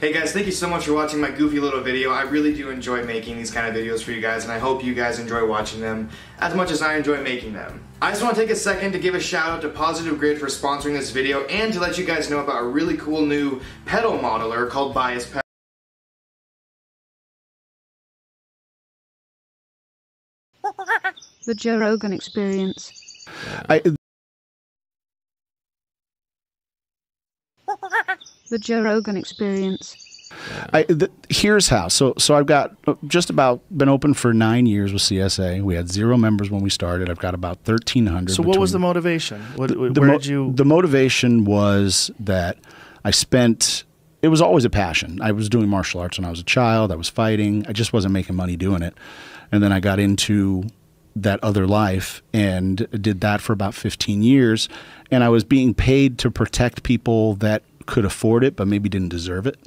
Hey guys, thank you so much for watching my goofy little video. I really do enjoy making these kind of videos for you guys, and I hope you guys enjoy watching them as much as I enjoy making them. I just want to take a second to give a shout out to Positive Grid for sponsoring this video and to let you guys know about a really cool new pedal modeler called Bias Pedal. The Joe Rogan Experience. The Joe Rogan Experience. Here's how. So I've got just about been open for 9 years with CSA. We had 0 members when we started. I've got about 1,300. So what was the motivation? The motivation was that I spent. It was always a passion. I was doing martial arts when I was a child. I was fighting. I just wasn't making money doing it. And then I got into that other life and did that for about 15 years. And I was being paid to protect people that could afford it but maybe didn't deserve it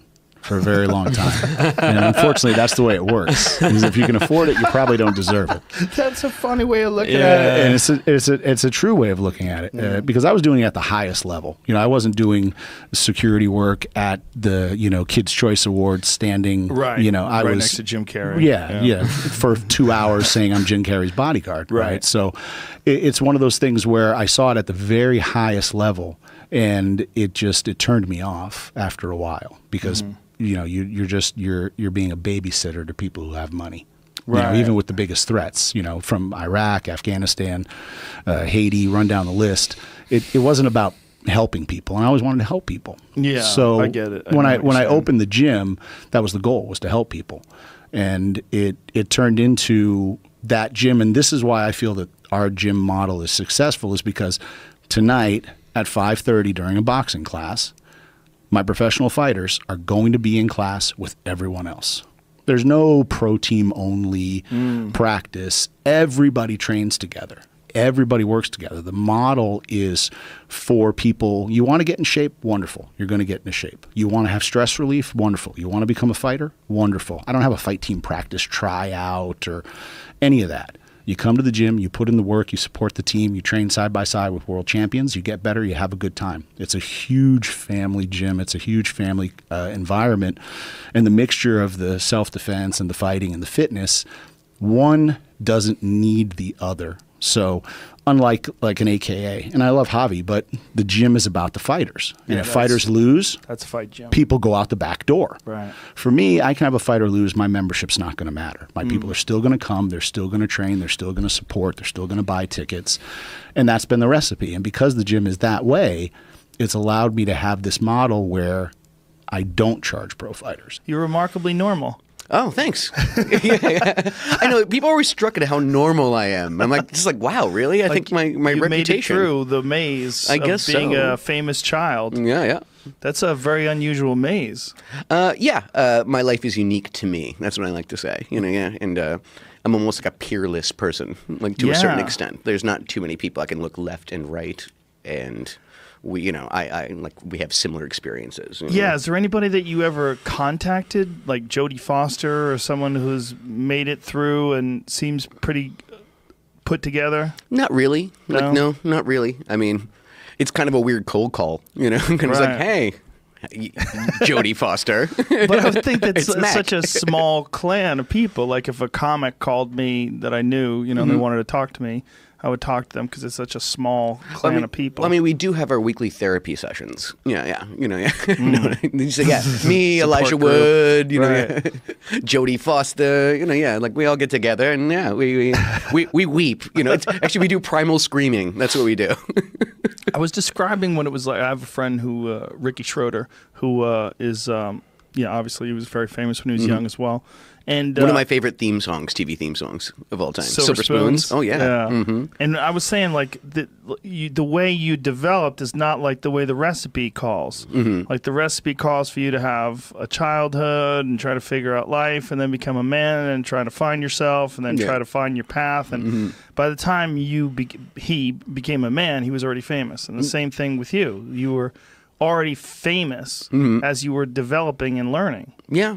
for a very long time. And unfortunately, that's the way it works. Is if you can afford it, you probably don't deserve it. That's a funny way of looking at it. And it's a true way of looking at it because I was doing it at the highest level. You know, I wasn't doing security work at the, Kids' Choice Awards standing. Right. I was next to Jim Carrey. Yeah. For 2 hours saying I'm Jim Carrey's bodyguard. Right. So it's one of those things where I saw it at the very highest level, and it turned me off after a while because you're being a babysitter to people who have money. Right. Even with the biggest threats, from Iraq, Afghanistan, Haiti, run down the list. It wasn't about helping people, and I always wanted to help people. Yeah, so I get it. When I opened the gym, that was the goal, was to help people, and it turned into that gym. And this is why I feel that our gym model is successful, is because tonight at 5:30 during a boxing class, my professional fighters are going to be in class with everyone else. There's no pro team only practice. Everybody trains together. Everybody works together. The model is for people. You want to get in shape? Wonderful. You're going to get into shape. You want to have stress relief? Wonderful. You want to become a fighter? Wonderful. I don't have a fight team practice tryout or any of that. You come to the gym, you put in the work, you support the team, you train side by side with world champions, you get better, you have a good time. It's a huge family gym. It's a huge family environment. And the mixture of the self-defense and the fighting and the fitness, one doesn't need the other. So unlike an AKA, and I love Javi, but the gym is about the fighters. And if fighters lose, that's a fight gym. People go out the back door. Right. For me, I can have a fighter lose. My membership's not going to matter. My people are still going to come. They're still going to train. They're still going to support. They're still going to buy tickets. And that's been the recipe. And because the gym is that way, it's allowed me to have this model where I don't charge pro fighters. You're remarkably normal. Oh, thanks. Yeah. I know people are always struck at how normal I am. I'm just like, wow, really? I think my you reputation. made it through the maze of being a famous child. Yeah. That's a very unusual maze. My life is unique to me. That's what I like to say. And I'm almost like a peerless person, to a certain extent. There's not too many people I can look left and right, and we have similar experiences. Yeah, is there anybody that you ever contacted, like Jodie Foster or someone who's made it through and seems pretty put together? Not really. No? Not really. I mean, it's kind of a weird cold call, It's like, hey, Jodie Foster. But I would think that's such a small clan of people. Like if a comic called me that I knew, and they wanted to talk to me, I would talk to them because it's such a small clan of people. We do have our weekly therapy sessions. Yeah. Me, Elijah Wood, Jodie Foster, we all get together and we weep. Actually we do primal screaming. That's what we do. I was describing what it was like. I have a friend who, Ricky Schroeder, who is, obviously he was very famous when he was young as well. And one of my favorite TV theme songs of all time, Silver Spoons. Oh yeah. And I was saying the way you developed is not like the way the recipe calls. Like the recipe calls for you to have a childhood and try to figure out life, and then become a man and try to find yourself, and then try to find your path. And by the time he became a man, he was already famous. And the same thing with you. You were already famous as you were developing and learning. Yeah,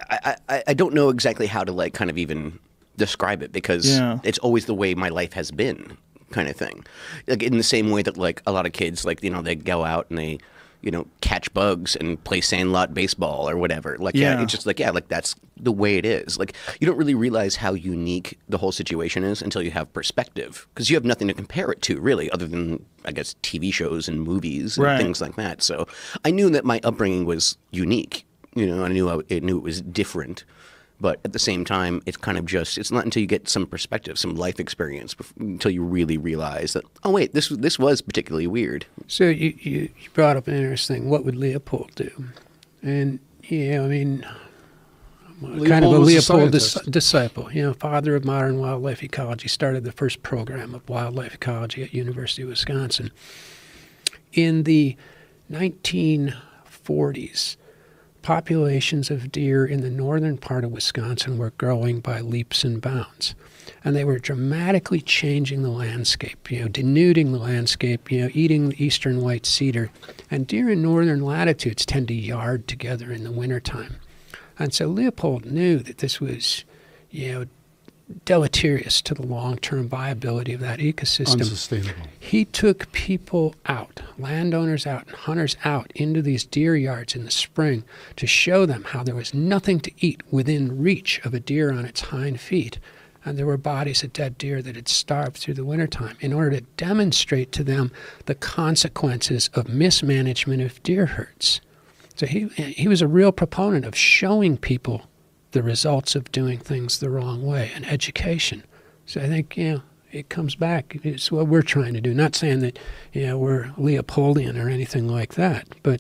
I don't know exactly how to kind of even describe it because it's always the way my life has been, kind of thing. Like in the same way that a lot of kids they go out and they catch bugs and play sandlot baseball or whatever. Like, yeah, it's just like, like that's the way it is. Like, you don't really realize how unique the whole situation is until you have perspective, because you have nothing to compare it to, really, other than, I guess, TV shows and movies and things like that. So I knew that my upbringing was unique. I knew it was different. But at the same time, it's kind of just, it's not until you get some perspective, some life experience, until you really realize that, oh, wait, this was particularly weird. So you brought up an interesting, what would Leopold do? And, I mean, kind of a Leopold disciple, father of modern wildlife ecology, started the first program of wildlife ecology at University of Wisconsin. In the 1940s, populations of deer in the northern part of Wisconsin were growing by leaps and bounds. And they were dramatically changing the landscape, denuding the landscape, eating the eastern white cedar. And deer in northern latitudes tend to yard together in the wintertime. And so Leopold knew that this was, deleterious to the long-term viability of that ecosystem. Unsustainable. He took people out, landowners out, and hunters out into these deer yards in the spring to show them how there was nothing to eat within reach of a deer on its hind feet. And there were bodies of dead deer that had starved through the wintertime, in order to demonstrate to them the consequences of mismanagement of deer herds. So he was a real proponent of showing people the results of doing things the wrong way, and education. So I think, it comes back. It's what we're trying to do. Not saying that, we're Leopoldian or anything like that, but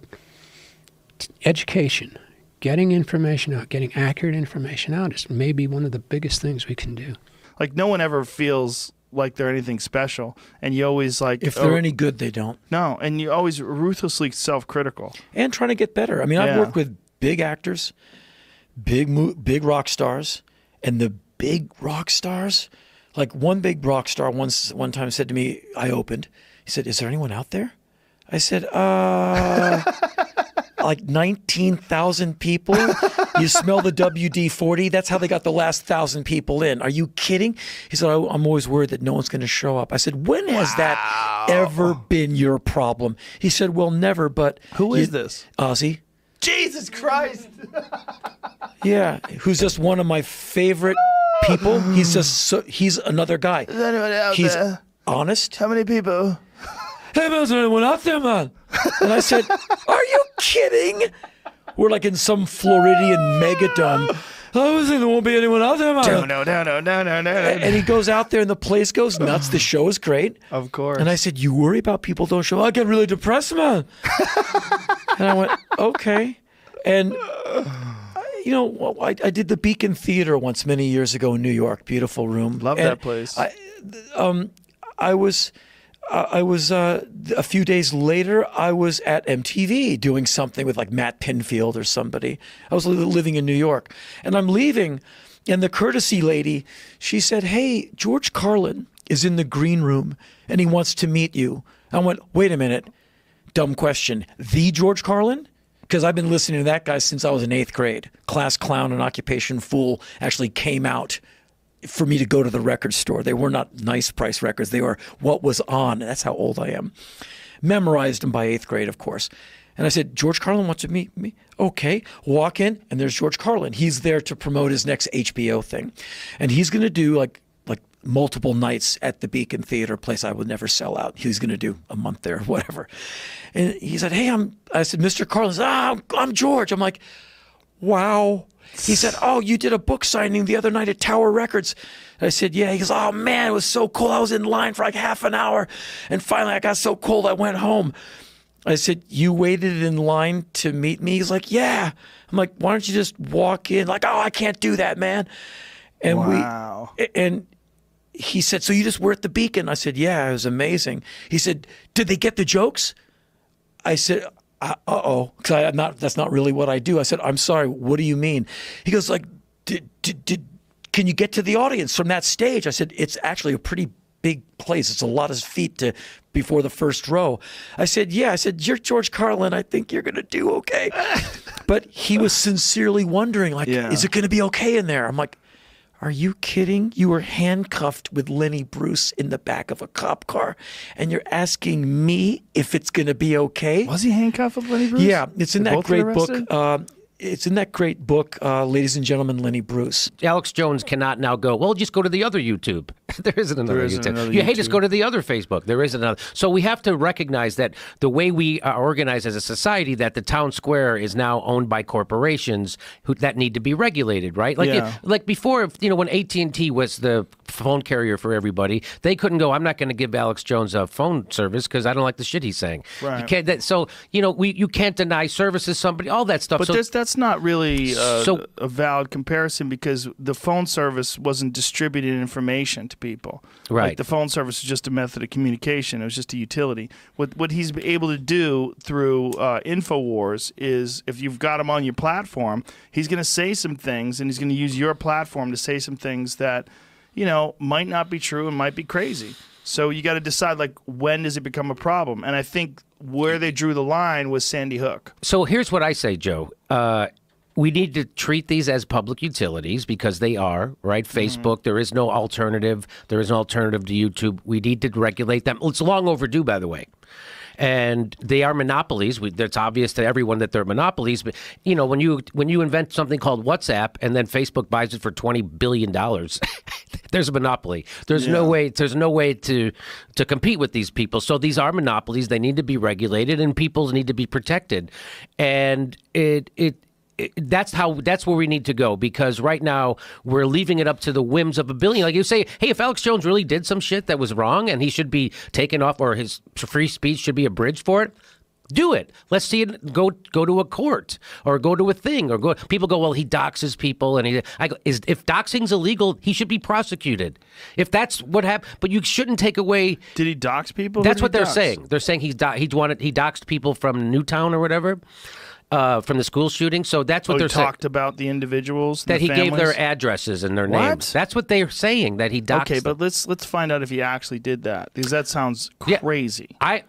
education, getting information out, getting accurate information out is maybe one of the biggest things we can do. Like, no one ever feels like they're anything special, and you always like, if they're any good, they don't. No, and you always ruthlessly self-critical. And trying to get better. I mean, I've worked with big actors, big rock stars, and the big rock stars, like one big rock star one time said to me, I opened, he said, "Is there anyone out there?" I said, like 19,000 people. You smell the WD-40? That's how they got the last 1,000 people in. Are you kidding? He said, I'm always worried that no one's going to show up. I said, when has that ever been your problem? He said, well, never, but... Who is this? Ozzy. Jesus Christ! Yeah, who's just one of my favorite people. He's another guy. Is anyone out He's there? Honest. How many people? Hey, man, is there anyone out there, man? And I said, are you kidding? We're like in some Floridian megadome. I was thinking there won't be anyone out there, man. No. And he goes out there and the place goes nuts. The show is great. Of course. And I said, you worry about people don't show up? I get really depressed, man. And I went, okay. And, I did the Beacon Theater once many years ago in New York. Beautiful room. Love that place. I was a few days later, I was at MTV doing something with like Matt Pinfield or somebody. I was living in New York, and I'm leaving, and the courtesy lady, she said, hey, George Carlin is in the green room and he wants to meet you. I went, wait a minute, dumb question. The George Carlin? Because I've been listening to that guy since I was in 8th grade. Class Clown and Occupation Fool actually came out for me to go to the record store. They were not nice price records. They were what was on. That's how old I am. Memorized them by 8th grade, of course. And I said, George Carlin wants to meet me? Okay. Walk in, and there's George Carlin. He's there to promote his next HBO thing. And he's going to do like multiple nights at the Beacon Theater, place I would never sell out. He's going to do a month there, whatever. And he said, hey, I said, Mr. Carlin. He said, I'm George. I'm like, wow. He said, oh, you did a book signing the other night at Tower Records. I said, yeah. He goes, oh, man, it was so cool. I was in line for like half an hour. And finally, I got so cold, I went home. I said, you waited in line to meet me? He's like, yeah. I'm like, why don't you just walk in? Like, oh, I can't do that, man. And and he said, so you just were at the Beacon? I said, yeah, it was amazing. He said, did they get the jokes? I said, uh-oh, because that's not really what I do. I said, I'm sorry, what do you mean? He goes like, can you get to the audience from that stage? I said, it's actually a pretty big place. It's a lot of feet before the first row. I said, yeah. I said, you're George Carlin. I think you're going to do okay. But he was sincerely wondering, like, is it going to be okay in there? I'm like, Are you kidding? You were handcuffed with Lenny Bruce in the back of a cop car, and you're asking me if it's going to be okay? Was he handcuffed with Lenny Bruce? Yeah, it's in They that both get great book. arrested? It's in that great book, Ladies and Gentlemen, Lenny Bruce. Alex Jones cannot now go, well, just go to the other YouTube. There isn't another isn't YouTube. another Hey, just YouTube. go to the other Facebook. There isn't another. So we have to recognize that the way we are organized as a society, that the town square is now owned by corporations that need to be regulated, right? Like, Yeah. like before, when AT&T was the phone carrier for everybody, they couldn't go, I'm not going to give Alex Jones a phone service because I don't like the shit he's saying. Right. You can't, you can't deny services somebody, all that stuff. But So that's not really So- a valid comparison because the phone service wasn't distributing information to people. Right. Like the phone service was just a method of communication. It was just a utility. What he's able to do through InfoWars is if you've got him on your platform, he's going to say some things and he's going to use your platform to say some things that, might not be true and might be crazy. So you got to decide, like, when does it become a problem? And I think where they drew the line was Sandy Hook. So here's what I say, Joe. We need to treat these as public utilities because they are, right? Facebook, there is no alternative. There is an alternative to YouTube. We need to regulate them. It's long overdue, by the way. And they are monopolies. It's obvious to everyone that they're monopolies. But when you invent something called WhatsApp and then Facebook buys it for $20 billion, there's a monopoly. There's no way. There's no way to compete with these people. So these are monopolies. They need to be regulated, and people need to be protected. And that's where we need to go, because right now we're leaving it up to the whims of a billion. Like you say, hey, if Alex Jones really did some shit that was wrong and he should be taken off, or his free speech should be abridged for it, do it. Let's see it go to a court or go to a thing, or go. People go, well, he doxes people, and if doxing's illegal, he should be prosecuted. If that's what happened, but you shouldn't take away. Did he dox people? That's Who what did he they're dox? saying. They're saying he doxed people from Newtown or whatever. From the school shooting. So that's what Oh, they're he saying. talked about the individuals, That the he gave their families? addresses and their What? names. That's what they're saying, that he doxed Okay, them. but let's find out if he actually did that, because that sounds Yeah. crazy. I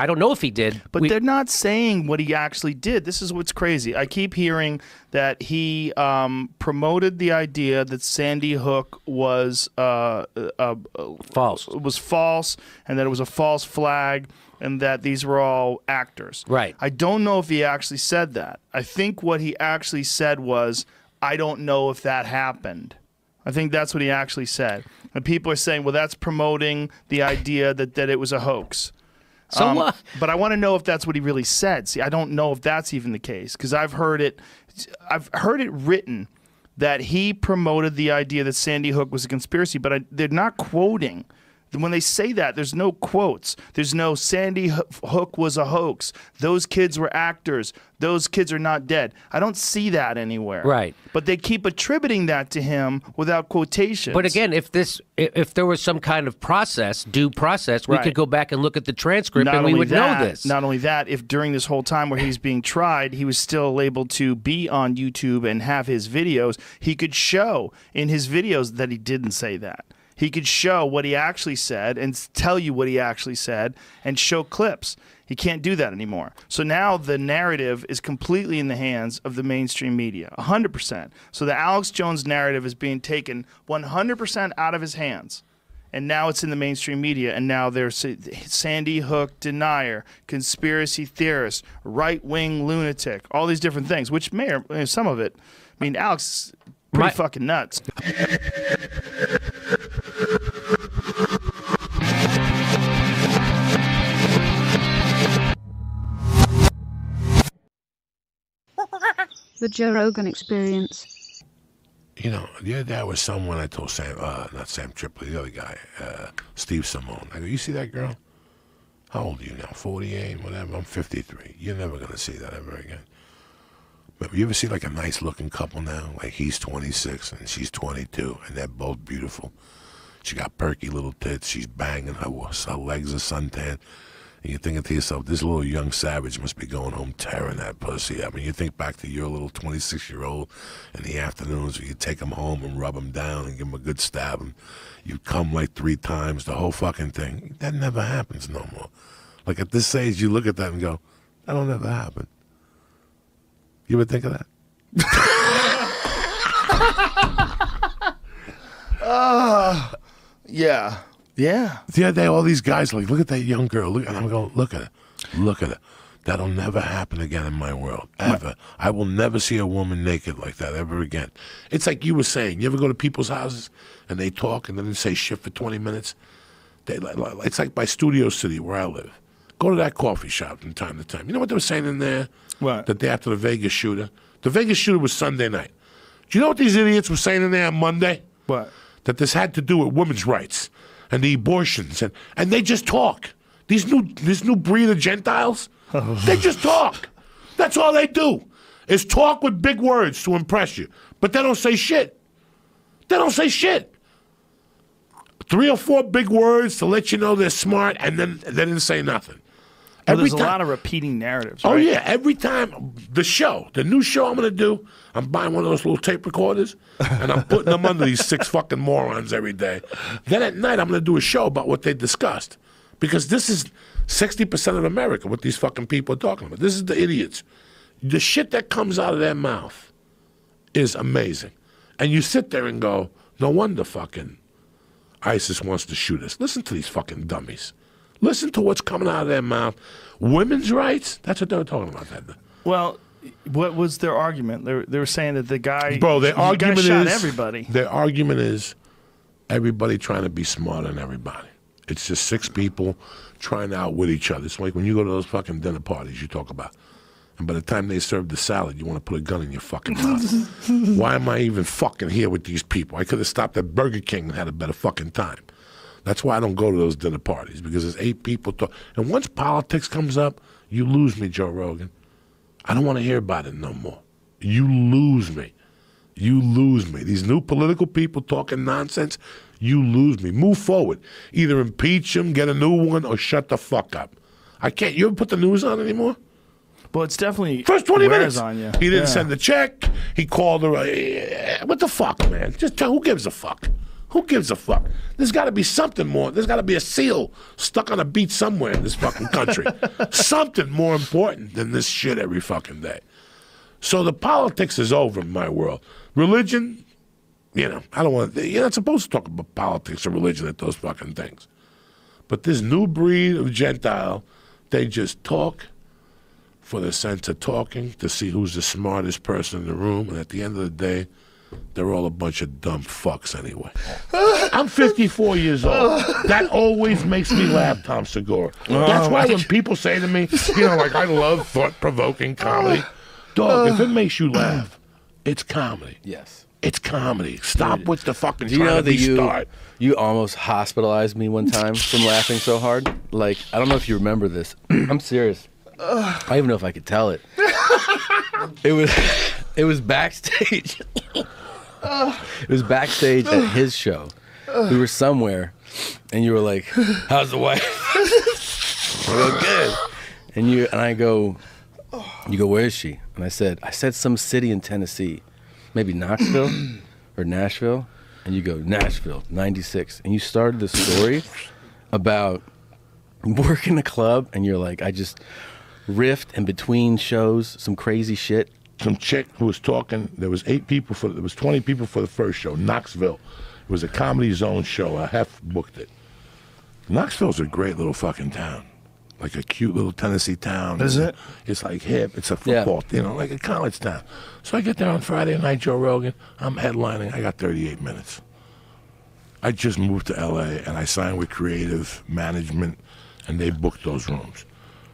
don't know if he did. But they're not saying what he actually did. This is what's crazy. I keep hearing that he promoted the idea that Sandy Hook was false. and that it was a false flag, and that these were all actors. Right. I don't know if he actually said that. I think what he actually said was, I don't know if that happened. I think that's what he actually said. And people are saying, well, that's promoting the idea that it was a hoax. So what? But I want to know if that's what he really said. See, I don't know if that's even the case, because I've heard it written that he promoted the idea that Sandy Hook was a conspiracy, but they're not quoting. When they say that, there's no quotes. There's no Sandy Hook was a hoax. Those kids were actors. Those kids are not dead. I don't see that anywhere. Right. But they keep attributing that to him without quotations. But again, if there was some kind of due process, we Right. could go back and look at the transcript Not and we only would that, know this. Not only that, if during this whole time where he's being tried, he was still able to be on YouTube and have his videos, he could show in his videos that he didn't say that. He could show what he actually said and tell you what he actually said and show clips. He can't do that anymore. So now the narrative is completely in the hands of the mainstream media, 100%. So the Alex Jones narrative is being taken 100% out of his hands. And now it's in the mainstream media, and now there's Sandy Hook denier, conspiracy theorist, right-wing lunatic, all these different things, which some of it, I mean, Alex is pretty fucking nuts. The Joe Rogan Experience. The other day I was someone, I told Sam, not Sam Tripoli, the other guy, Steve Simone. I go, you see that girl? How old are you now? 48, whatever. I'm 53. You're never going to see that ever again. But you ever see like a nice looking couple now? Like he's 26 and she's 22 and they're both beautiful. She got perky little tits. She's banging. Her legs are suntan. And you're thinking to yourself, this little young savage must be going home tearing that pussy up. And you think back to your little 26-year-old in the afternoons where you take him home and rub him down and give him a good stab. And you come like 3 times, the whole fucking thing. That never happens no more. Like at this age, you look at that and go, that'll never happen. You ever think of that? Yeah. Yeah. The other day, all these guys are like, look at that young girl. Look, and I'm going, look at her. Look at her. That'll never happen again in my world, ever. I will never see a woman naked like that ever again. It's like you were saying. You ever go to people's houses and they talk and then they say shit for 20 minutes? It's like by Studio City where I live. Go to that coffee shop from time to time. You know what they were saying in there? What? The day after the Vegas shooter? The Vegas shooter was Sunday night. Do you know what these idiots were saying in there on Monday? What? That this had to do with women's rights and the abortions. And they just talk. This new breed of Gentiles, they just talk. That's all they do, is talk with big words to impress you. But they don't say shit. They don't say shit. 3 or 4 big words to let you know they're smart, and then they didn't say nothing. Well, there's a lot of repeating narratives, right? Oh, yeah. Every time, the new show I'm going to do, I'm buying one of those little tape recorders, and I'm putting them under these 6 fucking morons every day. Then at night, I'm going to do a show about what they discussed. Because this is 60% of America, what these fucking people are talking about. This is the idiots. The shit that comes out of their mouth is amazing. And you sit there and go, no wonder fucking ISIS wants to shoot us. Listen to these fucking dummies. Listen to what's coming out of their mouth. Women's rights? That's what they were talking about. Well, what was their argument? They were saying that the guy, shot everybody. Their argument is everybody trying to be smarter than everybody. It's just 6 people trying to outwit each other. It's like when you go to those fucking dinner parties you talk about. And by the time they serve the salad, you want to put a gun in your fucking mouth. Why am I even fucking here with these people? I could have stopped at Burger King and had a better fucking time. That's why I don't go to those dinner parties, because there's 8 people talk. And once politics comes up, you lose me, Joe Rogan. I don't want to hear about it no more. You lose me. You lose me. These new political people talking nonsense, you lose me. Move forward. Either impeach him, get a new one, or shut the fuck up. I can't. You ever put the news on anymore? Well, it's definitely first 20 minutes on you. He didn't send the check. He called her. What the fuck, man? Just tell, who gives a fuck? Who gives a fuck? There's got to be something more. There's got to be a seal stuck on a beach somewhere in this fucking country. Something more important than this shit every fucking day. So the politics is over in my world. Religion, you know, I don't want to, you're not supposed to talk about politics or religion at those fucking things. But this new breed of Gentile, they just talk for the sense of talking, to see who's the smartest person in the room, and at the end of the day, they're all a bunch of dumb fucks anyway. I'm 54 years old. That always makes me laugh, Tom Segura. That's why when people say to me, you know, like, I love thought-provoking comedy. Dog, if it makes you laugh, it's comedy. Yes. It's comedy. Stop with the fucking Do you know that start. you almost hospitalized me one time from laughing so hard? Like, I don't know if you remember this. I'm serious. I don't even know if I could tell it. It was backstage. It was backstage at his show. We were somewhere, and you were like, "How's the wife?" I go, "Good." And I go, "You go, where is she?" And I said some city in Tennessee, maybe Knoxville or Nashville. And you go, "Nashville, '96." And you started the story about working a club, and you're like, I just riffed, and between shows, some crazy shit. Some chick who was talking, there was 20 people for the first show, Knoxville. It was a Comedy Zone show. I half booked it. Knoxville's a great little fucking town. Like a cute little Tennessee town. Is it? It's like hip. It's a football, you know, like a college town. So I get there on Friday night, Joe Rogan. I'm headlining. I got 38 minutes. I just moved to L.A. and I signed with Creative Management, and they booked those rooms.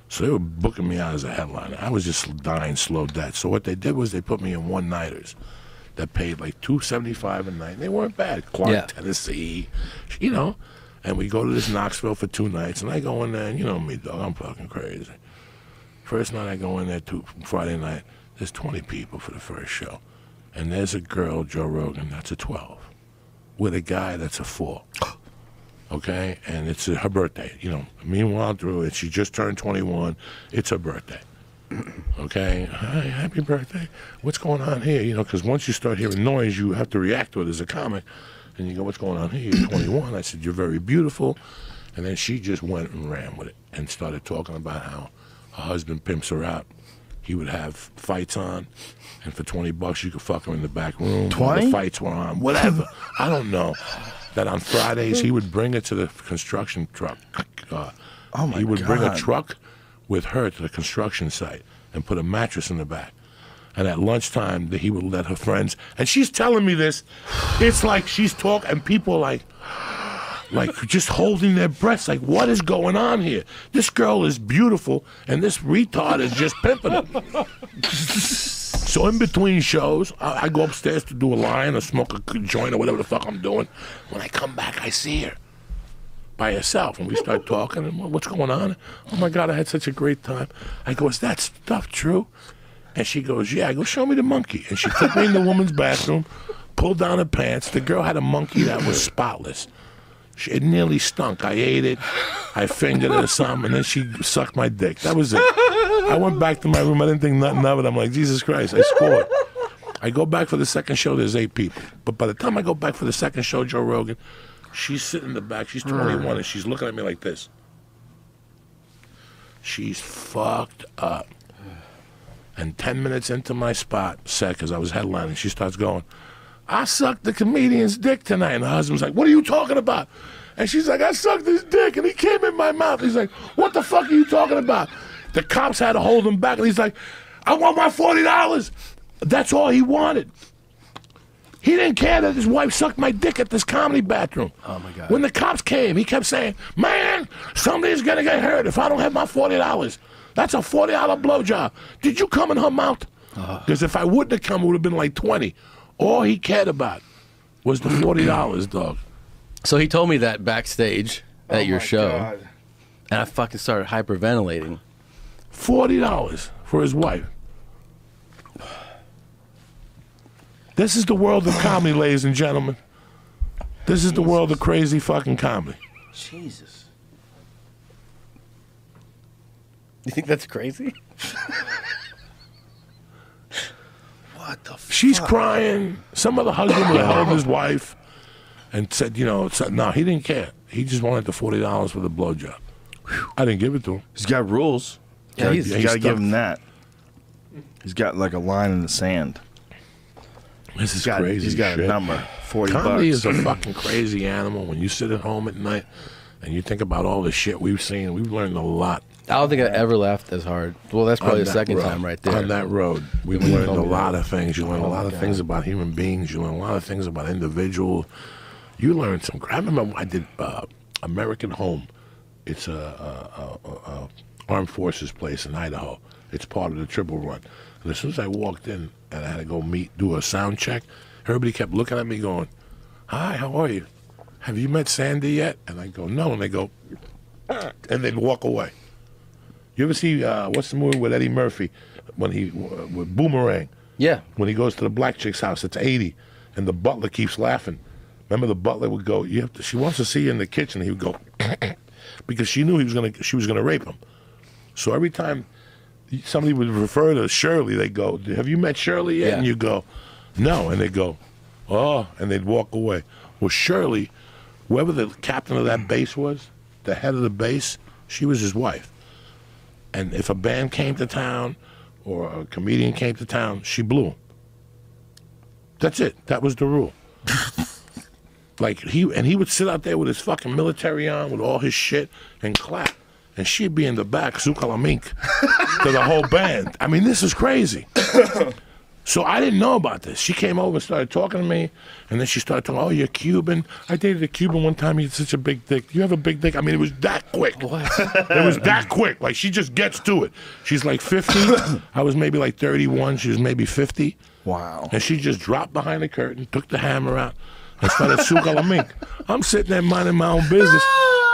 So they were booking me out as a headliner. I was just dying slow dead. So what they did was they put me in one-nighters that paid like $275 a night. They weren't bad. Clark, Tennessee, you know. And we go to this Knoxville for 2 nights, and I go in there, and you know me, dog, I'm fucking crazy. First night I go in there, Friday night, there's 20 people for the first show. And there's a girl, Joe Rogan, that's a 12, with a guy that's a 4. Okay, and it's her birthday, you know. Meanwhile, through it, she just turned 21. It's her birthday. Okay, hi, happy birthday. What's going on here? You know, because once you start hearing noise, you have to react to it as a comic. And you go, what's going on here? You're 21. I said, you're very beautiful. And then she just went and ran with it and started talking about how her husband pimps her out he would have fights on, and for $20 you could fuck him in the back room. 20? The fights were on, whatever. I don't know. That on Fridays he would bring it to the construction truck. Oh my He would God. bring a truck with her to the construction site and put a mattress in the back. And at lunchtime, he would let her friends, and she's telling me this. It's like she's talking, and people are like just holding their breaths, like, what is going on here? This girl is beautiful, and this retard is just pimping her. So in between shows, I go upstairs to do a line or smoke a joint or whatever the fuck I'm doing. When I come back, I see her by herself, and we start talking, and what's going on? Oh my God, I had such a great time. I go, is that stuff true? And she goes, yeah. I go, show me the monkey. And she took me in the woman's bathroom, pulled down her pants. The girl had a monkey that was spotless. It nearly stunk. I ate it. I fingered it or something, and then she sucked my dick. That was it. I went back to my room. I didn't think nothing of it. I'm like, Jesus Christ, I scored. I go back for the second show. There's 8 people. But by the time I go back for the second show, Joe Rogan, she's sitting in the back. She's 21, and she's looking at me like this. She's fucked up. And 10 minutes into my spot, because I was headlining, she starts going, I sucked the comedian's dick tonight. And the husband's like, what are you talking about? And she's like, I sucked his dick, and he came in my mouth. He's like, what the fuck are you talking about? The cops had to hold him back, and he's like, I want my $40. That's all he wanted. He didn't care that his wife sucked my dick at this comedy bathroom. Oh, my God. When the cops came, he kept saying, man, somebody's going to get hurt if I don't have my $40. That's a $40 blowjob. Did you come in her mouth? Because if I wouldn't have come, it would have been like 20. All he cared about was the $40, dog. So he told me that backstage at your show, God. and I fucking started hyperventilating. $40 for his wife. This is the world of comedy, ladies and gentlemen. This is the world of crazy fucking comedy. Jesus. You think that's crazy? What the fuck? She's crying. Some other husband would have held his wife and said, you know, no, he didn't care. He just wanted the $40 for the blowjob. I didn't give it to him. He's got rules. Yeah, You he's gotta give him that. He's got like a line in the sand. This is crazy. He's got shit. a number. $40. Comedy is a fucking crazy animal. When you sit at home at night and you think about all the shit we've seen, we've learned a lot. I don't think I ever laughed as hard. Well, that's probably the second time right there. On that road, we've learned a lot of things. You learn a lot of things about human beings. You learn a lot of things about individuals. You learn some. I remember I did American Home. It's a armed forces place in Idaho. It's part of the Triple Run. And as soon as I walked in and I had to go do a sound check, everybody kept looking at me going, hi, how are you? Have you met Sandy yet? And I go, no. And they go, and they'd walk away. You ever see, what's the movie with Eddie Murphy, when with Boomerang? Yeah. When he goes to the black chick's house, it's 80, and the butler keeps laughing. Remember, the butler would go, she wants to see you in the kitchen. He would go, because she knew she was gonna rape him. So every time somebody would refer to Shirley, they go, have you met Shirley yet? Yeah. And you go, no. And they go, oh, and they'd walk away. Well, Shirley, whoever the captain of that base was, the head of the base, she was his wife. And if a band came to town or a comedian came to town, she blew him. That's it. That was the rule. Like he would sit out there with his fucking military on, with all his shit, and clap. And she'd be in the back, Zukalamink, to the whole band. I mean, this is crazy. So I didn't know about this. She came over and started talking to me, and then she started talking, oh, you're Cuban. I dated a Cuban one time. He had such a big dick. You have a big dick? I mean, it was that quick. What? It was that quick. Like, she just gets to it. She's like 50. I was maybe like 31. She was maybe 50. Wow. And she just dropped behind the curtain, took the hammer out, and started Zukalamink. I'm sitting there minding my own business.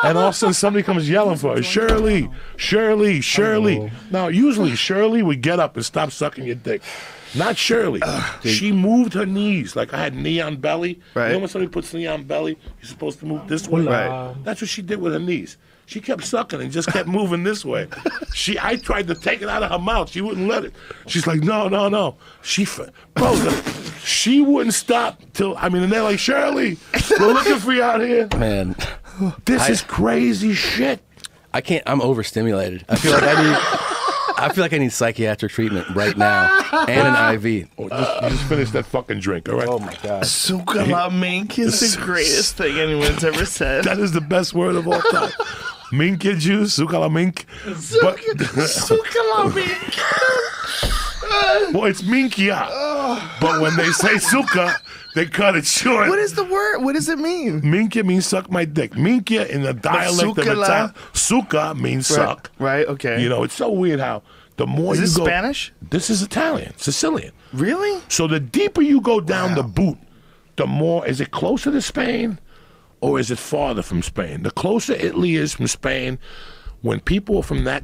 And all of a sudden, somebody comes yelling for her, Shirley, Shirley, Shirley. Now, usually, Shirley would get up and stop sucking your dick. Not Shirley. She moved her knees. Like, I had knee on belly. Right. You know when somebody puts knee on belly, you're supposed to move this way? Right. That's what she did with her knees. She kept sucking and just kept moving this way. I tried to take it out of her mouth. She wouldn't let it. She's like, no. She wouldn't stop till, and they're like, Shirley, we're looking for you out here. Man. This is crazy shit. I can't. I'm overstimulated. I feel like I I feel like I need psychiatric treatment right now and an IV. Oh, just finish that fucking drink, all right? Oh my God. Suka la mink is the greatest thing anyone's ever said. That is the best word of all time. Minky juice, suka la mink. Suka la mink. Well, it's minkia. But when they say suka, they cut it short. What is the word? What does it mean? Minkia means suck my dick. Minkia in the dialect of Italian. Suka means suck. Right, okay. You know, it's so weird how the more Is you this go. Spanish? This is Italian, Sicilian. Really? So the deeper you go down the boot, the more, is it closer to Spain or is it farther from Spain? The closer Italy is from Spain, when people from that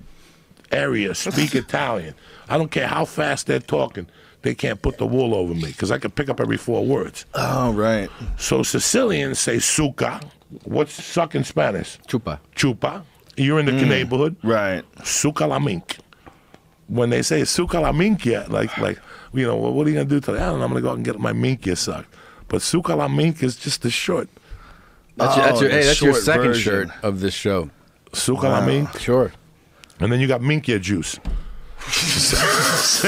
area speak Italian, I don't care how fast they're talking, they can't put the wool over me because I can pick up every 4 words. Oh, right. So Sicilians say suka. What's suck in Spanish? Chupa. Chupa. You're in the neighborhood. Right. Suka la mink. When they say suka la minkia, like, you know, well, what are you gonna do today? I don't know. I'm gonna go out and get my minkia sucked. But suka la mink is just the short. That's your short second version. shirt of this show. Suka la mink. Sure. And then you got minkia juice. So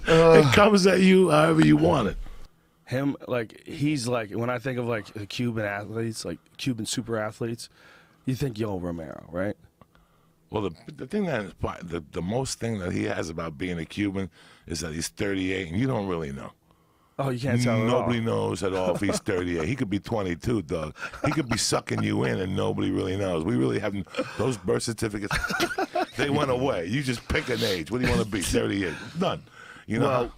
it comes at you however you want it. Him, like, he's like, when I think of like the Cuban athletes, like Cuban super athletes, you think Yo Romero, right? Well, the thing that is, the most thing that he has about being a Cuban is that he's 38, and you don't really know. Oh, you can't tell. Nobody knows at all if he's 38. He could be 22, Doug. He could be sucking you in, and nobody really knows. We really haven't. Those birth certificates, they went away. You just pick an age. What do you want to be? 38. None. You know. Well,